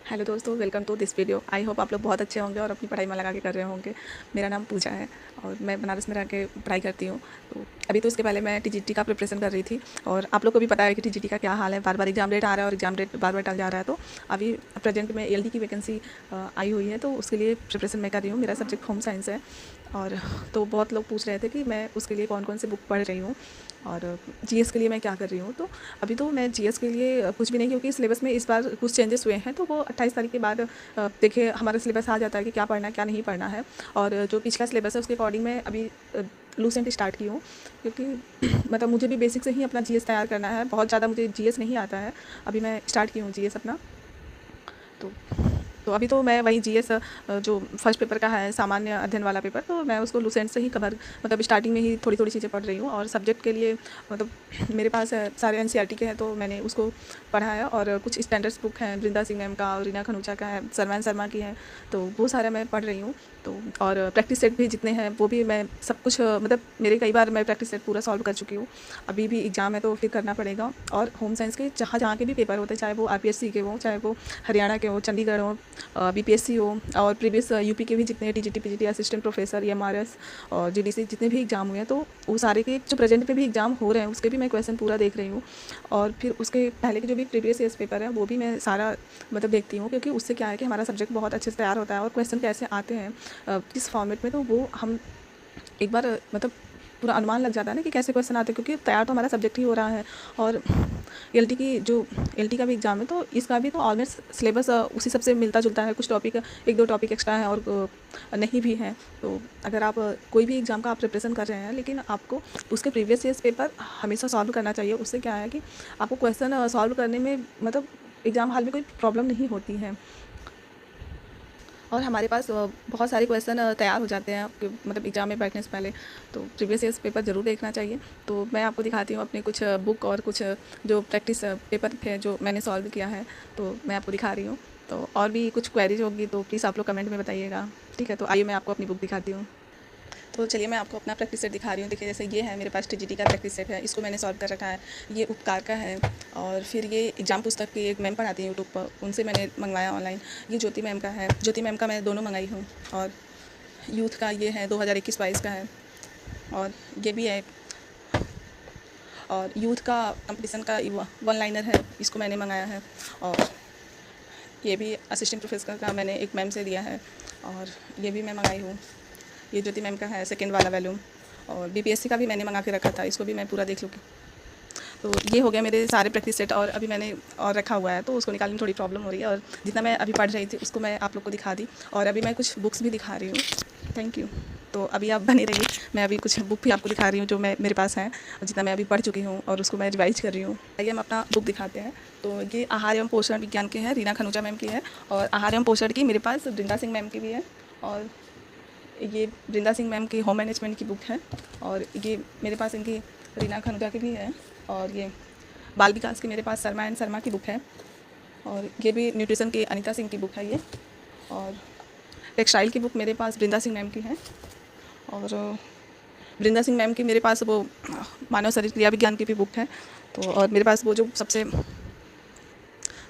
Hello दोस्तों, welcome to this video. I hope आप लोग बहुत अच्छे होंगे और अपनी पढ़ाई में लगा के कर रहे होंगे। मेरा नाम पूजा है और मैं बनारस में रह के पढ़ाई करती हूँ। तो अभी तो इसके पहले मैं टीजीटी का प्रिपरेशन कर रही थी और आप लोग को भी पता है कि टीजीटी का क्या हाल है। बार बार एग्जाम डेट आ रहा है और एग्जाम डेट बार बार टल जा रहा है। तो अभी प्रेजेंट में एलडी की वैकेंसी आई हुई है, तो उसके लिए प्रिपरेशन मैं कर रही हूँ। मेरा सब्जेक्ट होम साइंस है और तो बहुत लोग पूछ रहे थे कि मैं उसके लिए कौन कौन से बुक पढ़ रही हूँ और जीएस के लिए मैं क्या कर रही हूँ। तो अभी तो मैं जीएस के लिए कुछ भी नहीं, क्योंकि सिलेबस में इस बार कुछ चेंजेस हुए हैं। तो वो 28 तारीख के बाद देखिए हमारा सिलेबस आ जाता है कि क्या पढ़ना है क्या नहीं पढ़ना है। और जो पिछला सिलेबस है उसके अकॉर्डिंग मैं अभी लूसेंट स्टार्ट की हूँ, क्योंकि मतलब मुझे भी बेसिक से ही अपना जीएस तैयार करना है। बहुत ज़्यादा मुझे जीएस नहीं आता है। अभी मैं स्टार्ट की हूँ जीएस अपना। तो तो अभी तो मैं वही जीएस जो फर्स्ट पेपर का है, सामान्य अध्ययन वाला पेपर, तो मैं उसको लूसेंट से ही कवर मतलब स्टार्टिंग में ही थोड़ी थोड़ी चीज़ें पढ़ रही हूँ। और सब्जेक्ट के लिए मतलब मेरे पास सारे एनसीईआरटी के हैं, तो मैंने उसको पढ़ा है। और कुछ स्टैंडर्ड्स बुक हैं, वृंदा सिंह मैम का और रीना खनूचा का है, सरमैन शर्मा की है, तो वो सारा मैं पढ़ रही हूँ। तो और प्रैक्टिस सेट भी जितने हैं वो भी मैं सब कुछ मतलब मेरे कई बार मैं प्रैक्टिस सेट पूरा सॉल्व कर चुकी हूँ। अभी भी एग्ज़ाम है तो फिर करना पड़ेगा। और होम साइंस के जहाँ जहाँ के भी पेपर होते हैं, चाहे वो आरपीएससी के हों, चाहे वो हरियाणा के हों, चंडीगढ़ हो, बीपीएससी हो, और प्रीवियस यूपी के भी जितने TGT PGT assistant professor MRS और जीडीसी जितने भी एग्ज़ाम हुए हैं, तो वो सारे के जो प्रेजेंट पे भी एग्ज़ाम हो रहे हैं उसके भी मैं क्वेश्चन पूरा देख रही हूँ। और फिर उसके पहले के जो भी प्रीवियस ईयर्स पेपर है वो भी मैं सारा मतलब देखती हूँ, क्योंकि उससे क्या है कि हमारा सब्जेक्ट बहुत अच्छे से तैयार होता है और क्वेश्चन कैसे आते हैं किस फॉर्मेट में, तो वो हम एक बार मतलब पूरा अनुमान लग जाता है ना कि कैसे क्वेश्चन आते हैं, क्योंकि तैयार तो हमारा सब्जेक्ट ही हो रहा है। और एलटी की जो एलटी का भी एग्ज़ाम है, तो इसका भी तो ऑलमोस्ट सिलेबस उसी सबसे मिलता जुलता है। कुछ टॉपिक एक दो टॉपिक एक्स्ट्रा हैं और नहीं भी हैं। तो अगर आप कोई भी एग्ज़ाम का आप प्रिपरेशन कर रहे हैं, लेकिन आपको उसके प्रीवियस ईयर्स पेपर हमेशा सॉल्व करना चाहिए। उससे क्या है कि आपको क्वेश्चन सॉल्व करने में मतलब एग्ज़ाम हॉल में कोई प्रॉब्लम नहीं होती है। और हमारे पास बहुत सारे क्वेश्चन तैयार हो जाते हैं मतलब एग्ज़ाम में बैठने से पहले। तो प्रीवियस ईयर्स पेपर ज़रूर देखना चाहिए। तो मैं आपको दिखाती हूँ अपने कुछ बुक और कुछ जो प्रैक्टिस पेपर थे जो मैंने सॉल्व किया है, तो मैं आपको दिखा रही हूँ। तो और भी कुछ क्वेरीज होगी तो प्लीज़ आप लोग कमेंट में बताइएगा। ठीक है, तो आइए मैं आपको अपनी बुक दिखाती हूँ। तो चलिए मैं आपको अपना प्रैक्टिस सेट दिखा रही हूँ। देखिए जैसे ये है मेरे पास टीजीटी का प्रैक्टिस सेट है, इसको मैंने सॉल्व कर रखा है। ये उपकार का है। और फिर ये एग्जाम पुस्तक की एक मैम पढ़ाती हैं यूट्यूब पर, उनसे मैंने मंगवाया ऑनलाइन। ये ज्योति मैम का है, ज्योति मैम का मैं दोनों मंगाई हूँ। और यूथ का ये है 2021-22 का है। और ये भी है। और यूथ का कंपटीशन का वन लाइनर है, इसको मैंने मंगाया है। और ये भी असिस्टेंट प्रोफेसर का मैंने एक मैम से लिया है और ये भी मैं मंगाई हूँ। ये ज्योति मैम का है सेकंड वाला वैल्यूम। और बीपीएससी का भी मैंने मंगा के रखा था, इसको भी मैं पूरा देख लूँगी। तो ये हो गया मेरे सारे प्रैक्टिस सेट। और अभी मैंने और रखा हुआ है तो उसको निकालने में थोड़ी प्रॉब्लम हो रही है। और जितना मैं अभी पढ़ रही थी उसको मैं आप लोग को दिखा दी। और अभी मैं कुछ बुक्स भी दिखा रही हूँ। Thank you. तो अभी आप बने रहिए, मैं अभी कुछ बुक भी आपको दिखा रही हूँ जो मैं मेरे पास है, जितना मैं अभी पढ़ चुकी हूँ और उसको मैं रिवाइज कर रही हूँ। आइए हम अपना बुक दिखाते हैं। तो ये आहार एवं पोषण विज्ञान के हैं, रीना खनूजा मैम की है। और आहार एवं पोषण की मेरे पास वृंदा सिंह मैम की भी है। और ये वृंदा सिंह मैम की होम मैनेजमेंट की बुक है। और ये मेरे पास इनकी रीना खनूजा की भी है। और ये बाल विकास की मेरे पास शर्मा एंड शर्मा की बुक है। और ये भी न्यूट्रिशन की अनीता सिंह की बुक है ये। और टेक्सटाइल की बुक मेरे पास वृंदा सिंह मैम की है। और वृंदा सिंह मैम की मेरे पास वो मानव शरीर क्रिया विज्ञान की भी बुक है। तो और मेरे पास वो जो सबसे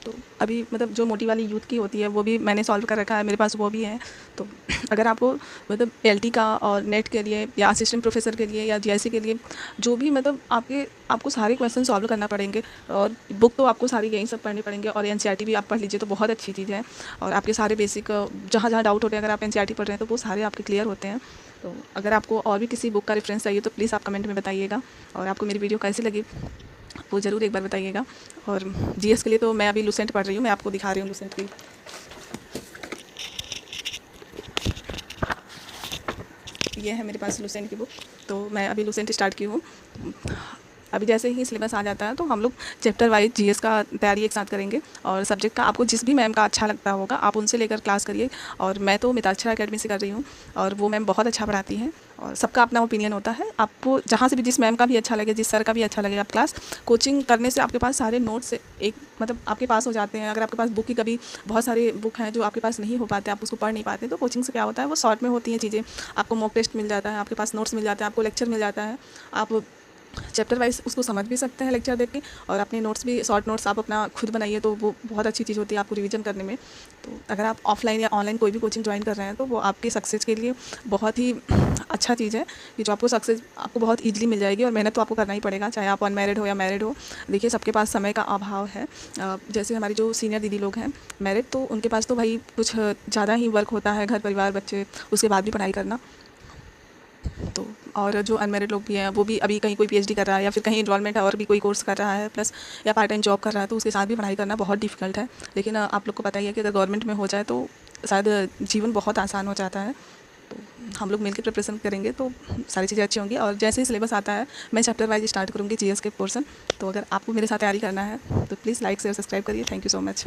तो अभी मतलब जो मोटी वाली यूथ की होती है वो भी मैंने सॉल्व कर रखा है, मेरे पास वो भी है। तो अगर आपको मतलब एलटी का और नेट के लिए या असिस्टेंट प्रोफेसर के लिए या जीआईसी के लिए जो भी मतलब आपको सारे क्वेश्चन सॉल्व करना पड़ेंगे। और बुक तो आपको सारी यही सब पढ़नी पड़ेंगे। और एनसीईआरटी भी आप पढ़ लीजिए तो बहुत अच्छी चीज़ है। और आपके सारे बेसिक जहाँ जहाँ डाउट होते हैं, अगर आप एनसीईआरटी पढ़ रहे हैं तो वो सारे आपके क्लियर होते हैं। तो अगर आपको और भी किसी बुक का रेफरेंस चाहिए तो प्लीज़ आप कमेंट में बताइएगा। और आपको मेरी वीडियो कैसी लगी वो ज़रूर एक बार बताइएगा। और जीएस के लिए तो मैं अभी लूसेंट पढ़ रही हूँ, मैं आपको दिखा रही हूँ लूसेंट की। ये है मेरे पास लूसेंट की बुक। तो मैं अभी लूसेंट स्टार्ट की हूँ। अभी जैसे ही सिलेबस आ जाता है तो हम लोग चैप्टर वाइज जीएस का तैयारी एक साथ करेंगे। और सब्जेक्ट का आपको जिस भी मैम का अच्छा लगता होगा आप उनसे लेकर क्लास करिए। और मैं तो मिताक्षरा अकेडमी से कर रही हूँ और वो मैम बहुत अच्छा पढ़ाती हैं। और सबका अपना ओपिनियन होता है, आपको जहाँ से भी जिस मैम का भी अच्छा लगे, जिस सर का भी अच्छा लगे, आप क्लास कोचिंग करने से आपके पास सारे नोट्स एक मतलब आपके पास हो जाते हैं। अगर आपके पास बुक की कभी बहुत सारे बुक हैं जो आपके पास नहीं हो पाते, आप उसको पढ़ नहीं पाते, तो कोचिंग से क्या होता है वो शॉर्ट में होती हैं चीज़ें। आपको मॉक टेस्ट मिल जाता है, आपके पास नोट्स मिल जाते हैं, आपको लेक्चर मिल जाता है। आप चैप्टर वाइज उसको समझ भी सकते हैं लेक्चर देख के, और अपने नोट्स भी, शॉर्ट नोट्स आप अपना खुद बनाइए, तो वो बहुत अच्छी चीज़ होती है आपको रिवीजन करने में। तो अगर आप ऑफलाइन या ऑनलाइन कोई भी कोचिंग ज्वाइन कर रहे हैं तो वो आपकी सक्सेस के लिए बहुत ही अच्छा चीज़ है कि जो आपको सक्सेस आपको बहुत ईजिली मिल जाएगी, और मेहनत तो आपको करना ही पड़ेगा, चाहे आप अनमैरिड हो या मैरिड हो। देखिए सबके पास समय का अभाव है। जैसे हमारी जो सीनियर दीदी लोग हैं मैरिड, तो उनके पास तो भाई कुछ ज़्यादा ही वर्क होता है, घर परिवार बच्चे, उसके बाद भी पढ़ाई करना। तो और जो अनमैरिड लोग भी हैं वो भी अभी कहीं कोई पीएचडी कर रहा है या फिर कहीं इनरोलमेंट है और भी कोई कोर्स कर रहा है प्लस, या पार्ट टाइम जॉब कर रहा है, तो उसके साथ भी पढ़ाई करना बहुत डिफिकल्ट है। लेकिन आप लोग को पता ही है कि अगर गवर्नमेंट में हो जाए तो शायद जीवन बहुत आसान हो जाता है। तो हम लोग मिलकर प्रिपरेशन करेंगे तो सारी चीज़ें अच्छी होंगी। और जैसे ही सिलेबस आता है मैं चैप्टर वाइज स्टार्ट करूँगी जीएस के पोर्शन। तो अगर आपको मेरे साथ तैयारी करना है तो प्लीज़ लाइक शेयर सब्सक्राइब करिए। Thank you so much.